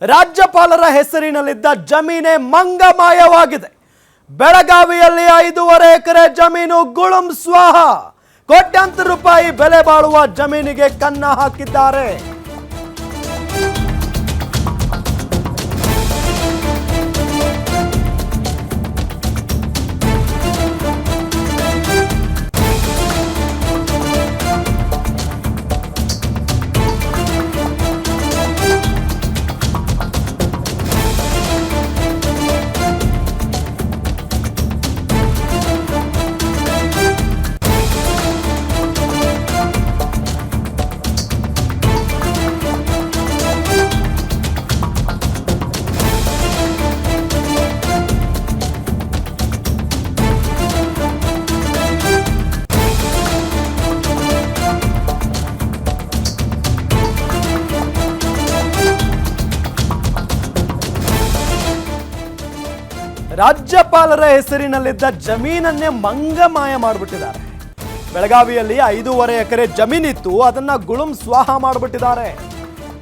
ರಾಜ್ಯಪಾಲರ ಹೆಸರಿನಲ್ಲಿದ್ದ ಜಮೀನೇ ಮಂಗಮಾಯವಾಗಿದೆ. ಬೆಳಗಾವಿಯಲ್ಲಿ 5.5 ಎಕರೆ ಜಮೀನು ಗುಳುಂ ಸ್ವಾಹ. ಕೋಟ್ಯಾಂತರ ರೂಪಾಯಿ ಬೆಲೆ ಬಾಳುವ ಜಮೀನಿಗೆ ಕನ್ನ ಹಾಕಿದ್ದಾರೆ. ರಾಜ್ಯಪಾಲರ ಹೆಸರಿನಲ್ಲಿದ್ದ ಜಮೀನನ್ನೇ ಮಂಗಮಾಯ ಮಾಡಿಬಿಟ್ಟಿದ್ದಾರೆ. ಬೆಳಗಾವಿಯಲ್ಲಿ 5.5 ಎಕರೆ ಜಮೀನಿತ್ತು, ಅದನ್ನ ಗುಳುಂ ಸ್ವಾಹ ಮಾಡಿಬಿಟ್ಟಿದ್ದಾರೆ.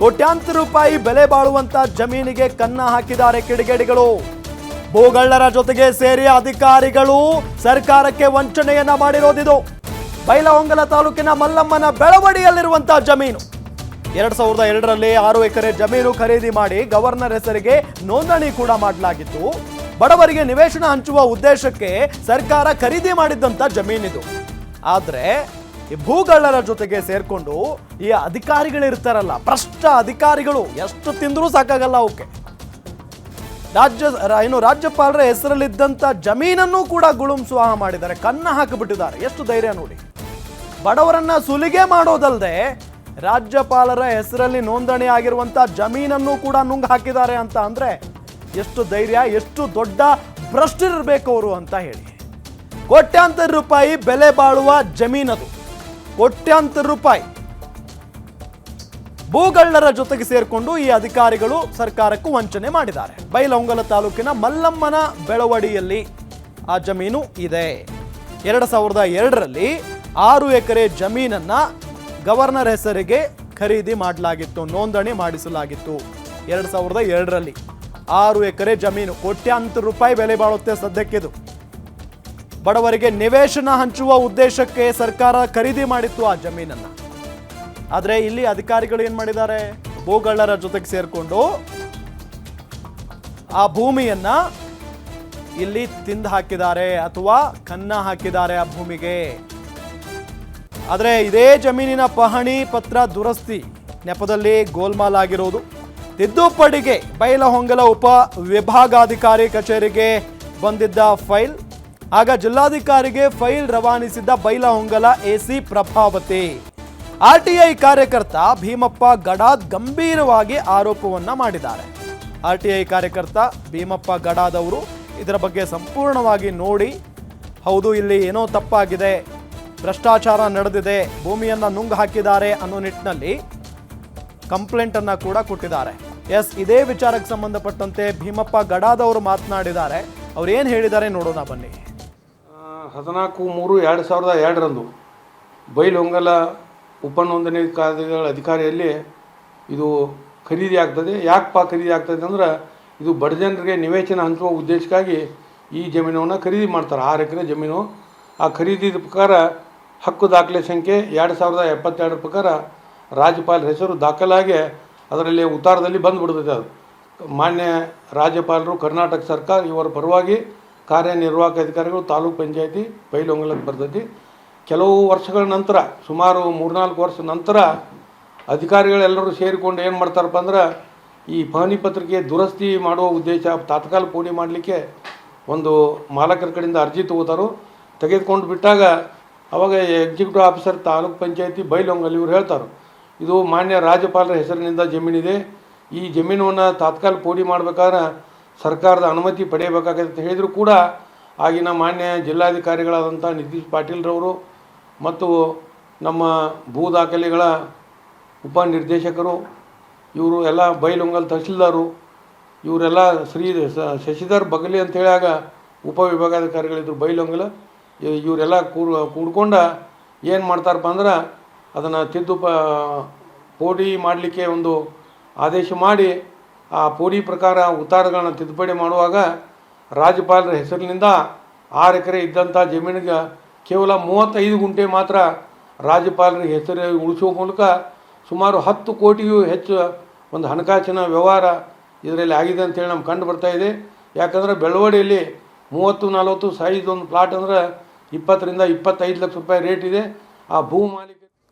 ಕೋಟ್ಯಾಂತರ ರೂಪಾಯಿ ಬೆಲೆ ಬಾಳುವಂತ ಜಮೀನಿಗೆ ಕನ್ನ ಹಾಕಿದ್ದಾರೆ ಕಿಡಿಗೇಡಿಗಳು. ಭೂಗಳ್ಳರ ಜೊತೆಗೆ ಸೇರಿ ಅಧಿಕಾರಿಗಳು ಸರ್ಕಾರಕ್ಕೆ ವಂಚನೆಯನ್ನ ಮಾಡಿರೋದಿದು. ಬೈಲಹೊಂಗಲ ತಾಲೂಕಿನ ಮಲ್ಲಮ್ಮನ ಬೆಳವಡಿಯಲ್ಲಿರುವಂತಹ ಜಮೀನು 2002ರಲ್ಲಿ 6 ಎಕರೆ ಜಮೀನು ಖರೀದಿ ಮಾಡಿ ಗವರ್ನರ್ ಹೆಸರಿಗೆ ನೋಂದಣಿ ಕೂಡ ಮಾಡಲಾಗಿತ್ತು. ಬಡವರಿಗೆ ನಿವೇಶನ ಹಂಚುವ ಉದ್ದೇಶಕ್ಕೆ ಸರ್ಕಾರ ಖರೀದಿ ಮಾಡಿದ್ದಂತ ಜಮೀನಿದು. ಆದ್ರೆ ಈ ಭೂಗಳ್ಳರ ಜೊತೆಗೆ ಸೇರ್ಕೊಂಡು ಈ ಅಧಿಕಾರಿಗಳಿರ್ತಾರಲ್ಲ, ಭ್ರಷ್ಟ ಅಧಿಕಾರಿಗಳು, ಎಷ್ಟು ತಿಂದರೂ ಸಾಕಾಗಲ್ಲ ಅವಕ್ಕೆ. ರಾಜ್ಯಪಾಲರ ಹೆಸರಲ್ಲಿದ್ದಂತ ಜಮೀನನ್ನು ಕೂಡ ಗುಳುಂ ಸ್ವಾಹ ಮಾಡಿದ್ದಾರೆ, ಕನ್ನ ಹಾಕಿಬಿಟ್ಟಿದ್ದಾರೆ. ಎಷ್ಟು ಧೈರ್ಯ ನೋಡಿ. ಬಡವರನ್ನ ಸುಲಿಗೆ ಮಾಡೋದಲ್ಲದೆ ರಾಜ್ಯಪಾಲರ ಹೆಸರಲ್ಲಿ ನೋಂದಣಿ ಆಗಿರುವಂತ ಜಮೀನನ್ನು ಕೂಡ ನುಂಗ್ ಹಾಕಿದ್ದಾರೆ ಅಂತ ಅಂದ್ರೆ ಎಷ್ಟು ಧೈರ್ಯ, ಎಷ್ಟು ದೊಡ್ಡ ಭ್ರಷ್ಟರಿರ್ಬೇಕು ಅವರು ಅಂತ ಹೇಳಿ. ಕೋಟ್ಯಾಂತರ ರೂಪಾಯಿ ಬೆಲೆ ಬಾಳುವ ಜಮೀನದು, ಕೋಟ್ಯಾಂತರ ರೂಪಾಯಿ. ಭೂಗಳ್ಳರ ಜೊತೆಗೆ ಸೇರ್ಕೊಂಡು ಈ ಅಧಿಕಾರಿಗಳು ಸರ್ಕಾರಕ್ಕೂ ವಂಚನೆ ಮಾಡಿದ್ದಾರೆ. ಬೈಲಹೊಂಗಲ ತಾಲೂಕಿನ ಮಲ್ಲಮ್ಮನ ಬೆಳವಡಿಯಲ್ಲಿ ಆ ಜಮೀನು ಇದೆ. 2002ರಲ್ಲಿ 6 ಎಕರೆ ಜಮೀನನ್ನ ಗವರ್ನರ್ ಹೆಸರಿಗೆ ಖರೀದಿ ಮಾಡಲಾಗಿತ್ತು, ನೋಂದಣಿ ಮಾಡಿಸಲಾಗಿತ್ತು. 2002ರಲ್ಲಿ 6 ಎಕರೆ ಜಮೀನು, ಕೋಟ್ಯಾಂತರ ರೂಪಾಯಿ ಬೆಲೆ ಬಾಳುತ್ತೆ ಸದ್ಯಕ್ಕಿದು. ಬಡವರಿಗೆ ನಿವೇಶನ ಹಂಚುವ ಉದ್ದೇಶಕ್ಕೆ ಸರ್ಕಾರ ಖರೀದಿ ಮಾಡಿತ್ತು ಆ ಜಮೀನನ್ನ. ಆದ್ರೆ ಇಲ್ಲಿ ಅಧಿಕಾರಿಗಳು ಏನ್ ಮಾಡಿದ್ದಾರೆ, ಭೂಗಳ್ಳರ ಜೊತೆಗೆ ಸೇರ್ಕೊಂಡು ಆ ಭೂಮಿಯನ್ನ ಇಲ್ಲಿ ತಿಂದು ಹಾಕಿದ್ದಾರೆ ಅಥವಾ ಕನ್ನ ಹಾಕಿದ್ದಾರೆ ಆ ಭೂಮಿಗೆ. ಆದ್ರೆ ಇದೇ ಜಮೀನಿನ ಪಹಣಿ ಪತ್ರ ದುರಸ್ತಿ ನೆಪದಲ್ಲಿ ಗೋಲ್ಮಾಲ್ ಆಗಿರೋದು. ತಿದ್ದುಪಡಿಗೆ ಬೈಲಹೊಂಗಲ ಉಪ ವಿಭಾಗಾಧಿಕಾರಿ ಕಚೇರಿಗೆ ಬಂದಿದ್ದ ಫೈಲ್, ಆಗ ಜಿಲ್ಲಾಧಿಕಾರಿಗೆ ಫೈಲ್ ರವಾನಿಸಿದ್ದ ಬೈಲಹೊಂಗಲ ಎಸಿ ಪ್ರಭಾವತಿ. ಆರ್ಟಿಐ ಕಾರ್ಯಕರ್ತ ಭೀಮಪ್ಪ ಗಡಾದ್ ಗಂಭೀರವಾಗಿ ಆರೋಪವನ್ನ ಮಾಡಿದ್ದಾರೆ. ಆರ್ಟಿಐ ಕಾರ್ಯಕರ್ತ ಭೀಮಪ್ಪ ಗಡಾದ್ ಅವರು ಇದರ ಬಗ್ಗೆ ಸಂಪೂರ್ಣವಾಗಿ ನೋಡಿ, ಹೌದು ಇಲ್ಲಿ ಏನೋ ತಪ್ಪಾಗಿದೆ, ಭ್ರಷ್ಟಾಚಾರ ನಡೆದಿದೆ, ಭೂಮಿಯನ್ನ ನುಂಗ್ ಹಾಕಿದ್ದಾರೆ ಅನ್ನೋ ನಿಟ್ಟಿನಲ್ಲಿ ಕಂಪ್ಲೇಂಟ್ ಅನ್ನ ಕೂಡ ಕೊಟ್ಟಿದ್ದಾರೆ. ಇದೇ ವಿಚಾರಕ್ಕೆ ಸಂಬಂಧಪಟ್ಟಂತೆ ಭೀಮಪ್ಪ ಗಡಾದ್ ಅವರು ಮಾತನಾಡಿದ್ದಾರೆ. ಅವ್ರು ಏನು ಹೇಳಿದ್ದಾರೆ ನೋಡೋಣ ಬನ್ನಿ. 14/3/2002ರಂದು ಬೈಲಹೊಂಗಲ ಉಪನೋಂದಣಿ ಅಧಿಕಾರಿಯಲ್ಲಿ ಇದು ಖರೀದಿ ಆಗ್ತದೆ. ಯಾಕಪ್ಪ ಖರೀದಿ ಆಗ್ತದೆ ಅಂದ್ರೆ, ಇದು ಬಡ ಜನರಿಗೆ ನಿವೇಶನ ಹಂಚುವ ಉದ್ದೇಶಕ್ಕಾಗಿ ಈ ಜಮೀನನ್ನು ಖರೀದಿ ಮಾಡ್ತಾರೆ. 6 ಎಕರೆ ಜಮೀನು. ಆ ಖರೀದಿದ ಪ್ರಕಾರ ಹಕ್ಕು ದಾಖಲೆ ಸಂಖ್ಯೆ 2072 ಪ್ರಕಾರ ರಾಜ್ಯಪಾಲರ ಹೆಸರು ದಾಖಲಾಗಿ ಅದರಲ್ಲಿ ಉತ್ತಾರದಲ್ಲಿ ಬಂದುಬಿಡ್ತದೆ. ಅದು ಮಾನ್ಯ ರಾಜ್ಯಪಾಲರು ಕರ್ನಾಟಕ ಸರ್ಕಾರ ಇವರ ಪರವಾಗಿ ಕಾರ್ಯನಿರ್ವಾಹಕ ಅಧಿಕಾರಿಗಳು ತಾಲೂಕು ಪಂಚಾಯತಿ ಬೈಲಹೊಂಗಲಕ್ಕೆ ಬರ್ತೈತಿ. ಕೆಲವು ವರ್ಷಗಳ ನಂತರ, ಸುಮಾರು 3-4 ವರ್ಷ ನಂತರ ಅಧಿಕಾರಿಗಳೆಲ್ಲರೂ ಸೇರಿಕೊಂಡು ಏನು ಮಾಡ್ತಾರಪ್ಪ ಅಂದ್ರೆ, ಈ ಪಹಣಿ ಪತ್ರಿಕೆ ದುರಸ್ತಿ ಮಾಡುವ ಉದ್ದೇಶ ತಾತ್ಕಾಲ ಪೋಡಿ ಮಾಡಲಿಕ್ಕೆ ಒಂದು ಮಾಲಕರ ಕಡೆಯಿಂದ ಅರ್ಜಿ ತಗೋತಾರೋ. ತೆಗೆದುಕೊಂಡು ಬಿಟ್ಟಾಗ ಅವಾಗ ಎಕ್ಸಿಕ್ಯೂಟಿವ್ ಆಫೀಸರ್ ತಾಲೂಕು ಪಂಚಾಯತಿ ಬೈಲಹೊಂಗಲ ಇವರು ಹೇಳ್ತಾರೆ, ಇದು ಮಾನ್ಯ ರಾಜ್ಯಪಾಲರ ಹೆಸರಿನಿಂದ ಜಮೀನಿದೆ, ಈ ಜಮೀನನ್ನು ತಾತ್ಕಾಲ ಪೋಡಿ ಮಾಡಬೇಕಾದ್ರೆ ಸರ್ಕಾರದ ಅನುಮತಿ ಪಡೆಯಬೇಕಾಗತ್ತೆ ಅಂತ ಹೇಳಿದರೂ ಕೂಡ ಆಗಿನ ಮಾನ್ಯ ಜಿಲ್ಲಾಧಿಕಾರಿಗಳಾದಂಥ ನಿತೀಶ್ ಪಾಟೀಲ್ರವರು ಮತ್ತು ನಮ್ಮ ಭೂ ದಾಖಲೆಗಳ ಉಪನಿರ್ದೇಶಕರು ಇವರು ಎಲ್ಲ ಬೈಲಹೊಂಗಲ ತಹಶೀಲ್ದಾರು ಇವರೆಲ್ಲ ಶ್ರೀ ಶಶಿಧರ್ ಬಗಲಿ ಅಂತ ಹೇಳಿಯಾಗ ಉಪವಿಭಾಗಾಧಿಕಾರಿಗಳಿದ್ರು ಬೈಲಹೊಂಗಲ. ಇವರೆಲ್ಲ ಕೂಡ್ಕೊಂಡು ಏನು ಮಾಡ್ತಾರಪ್ಪ ಅಂದ್ರೆ, ಅದನ್ನು ಪೋಡಿ ಮಾಡಲಿಕ್ಕೆ ಒಂದು ಆದೇಶ ಮಾಡಿ ಆ ಪೋಡಿ ಪ್ರಕಾರ ಉತ್ತಾರಗಳನ್ನ ತಿದ್ದುಪಡಿ ಮಾಡುವಾಗ ರಾಜ್ಯಪಾಲರ ಹೆಸರಿನಿಂದ 6 ಎಕರೆ ಇದ್ದಂಥ ಜಮೀನಿಗೆ ಕೇವಲ 35 ಗುಂಟೆ ಮಾತ್ರ ರಾಜ್ಯಪಾಲರ ಹೆಸರು ಉಳಿಸುವ ಮೂಲಕ ಸುಮಾರು 10 ಕೋಟಿಗೂ ಹೆಚ್ಚು ಒಂದು ಹಣಕಾಸಿನ ವ್ಯವಹಾರ ಇದರಲ್ಲಿ ಆಗಿದೆ ಅಂತೇಳಿ ನಮ್ಗೆ ಕಂಡು ಬರ್ತಾ ಇದೆ. ಯಾಕಂದರೆ ಬೆಳವಡಿಯಲ್ಲಿ 30-40 ಸೈಜ್ ಒಂದು ಪ್ಲಾಟ್ ಅಂದರೆ 20 ರಿಂದ 25 ಲಕ್ಷ ರೂಪಾಯಿ ರೇಟ್ ಇದೆ. ಆ ಭೂ ಮಾಲೀಕ